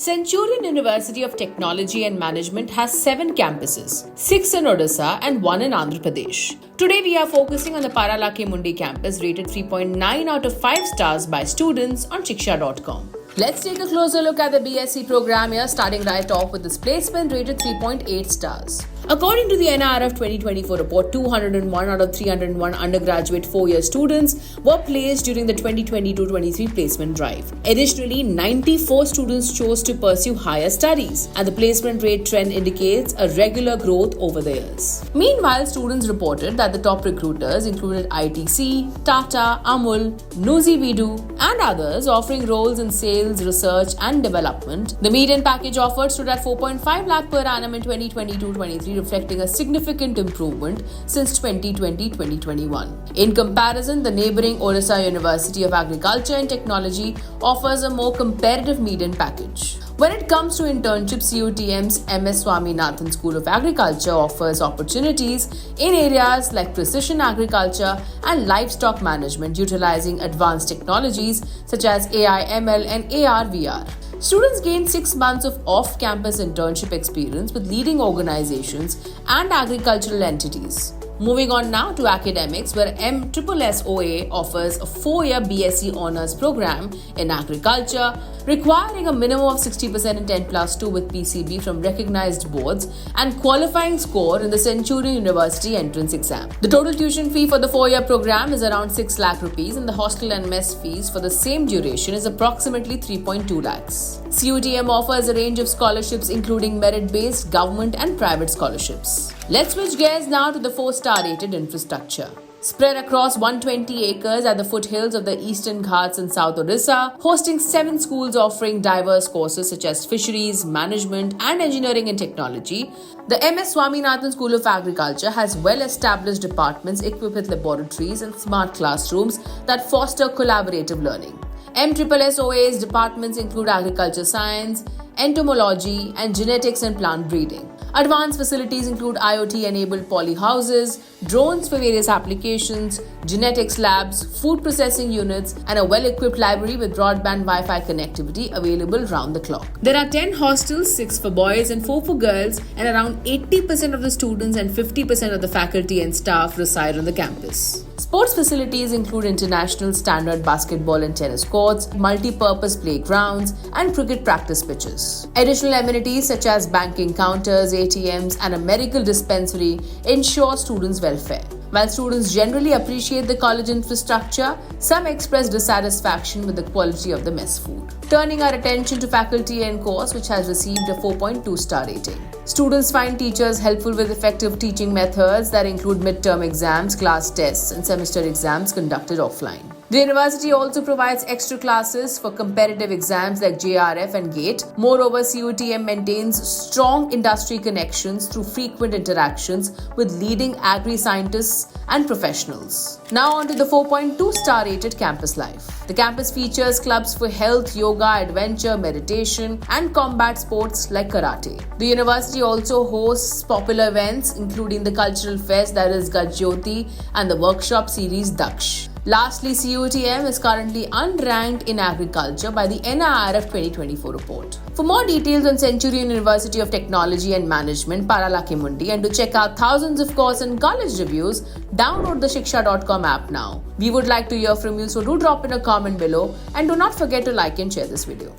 Centurion University of Technology and Management has 7 campuses, 6 in Odisha and 1 in Andhra Pradesh. Today we are focusing on the Paralake Mundi campus rated 3.9 out of 5 stars by students on Shiksha.com. Let's take a closer look at the BSc program here, starting right off with this placement rated 3.8 stars. According to the NIRF 2024 report, 201 out of 301 undergraduate 4-year students were placed during the 2022-23 placement drive. Additionally, 94 students chose to pursue higher studies, and the placement rate trend indicates a regular growth over the years. Meanwhile, students reported that the top recruiters included ITC, Tata, Amul, Nuzi Vidu, and others offering roles in sales, research, and development. The median package offered stood at 4.5 lakh per annum in 2022-23, reflecting a significant improvement since 2020-2021. In comparison, the neighbouring Odisha University of Agriculture and Technology offers a more competitive median package. When it comes to internships, CUTM's MS Swaminathan School of Agriculture offers opportunities in areas like precision agriculture and livestock management, utilizing advanced technologies such as AI, ML, and AR/VR. Students gain 6 months of off-campus internship experience with leading organizations and agricultural entities. Moving on now to academics, where MSSOA offers a 4-year BSc Honours program in agriculture, requiring a minimum of 60% in 10+2 with PCB from recognized boards and qualifying score in the Centurion University entrance exam. The total tuition fee for the 4-year program is around 6 lakh rupees, and the hostel and mess fees for the same duration is approximately 3.2 lakhs. CUTM offers a range of scholarships including merit-based, government and private scholarships. Let's switch gears now to the 4-star rated infrastructure. Spread across 120 acres at the foothills of the Eastern Ghats in South Odisha, hosting 7 schools offering diverse courses such as fisheries, management, and engineering and technology, the MS Swaminathan School of Agriculture has well-established departments equipped with laboratories and smart classrooms that foster collaborative learning. MSSOA's departments include agriculture science, entomology, and genetics and plant breeding. Advanced facilities include IoT-enabled polyhouses, drones for various applications, genetics labs, food processing units, and a well-equipped library with broadband Wi-Fi connectivity available round the clock. There are 10 hostels, 6 for boys and 4 for girls, and around 80% of the students and 50% of the faculty and staff reside on the campus. Sports facilities include international standard basketball and tennis courts, multi-purpose playgrounds, and cricket practice pitches. Additional amenities such as banking counters, ATMs, and a medical dispensary ensure students' welfare. While students generally appreciate the college infrastructure, some express dissatisfaction with the quality of the mess food. Turning our attention to faculty and course, which has received a 4.2-star rating. Students find teachers helpful with effective teaching methods that include midterm exams, class tests, and semester exams conducted offline. The university also provides extra classes for competitive exams like JRF and GATE. Moreover, CUTM maintains strong industry connections through frequent interactions with leading agri-scientists and professionals. Now on to the 4.2-star rated campus life. The campus features clubs for health, yoga, adventure, meditation, and combat sports like karate. The university also hosts popular events including the cultural fest that is Gajyoti and the workshop series Daksh. Lastly, CUTM is currently unranked in agriculture by the NIRF 2024 report. For more details on Centurion University of Technology and Management, Paralake Mundi, and to check out thousands of course and college reviews, download the Shiksha.com app now. We would like to hear from you, so do drop in a comment below, and do not forget to like and share this video.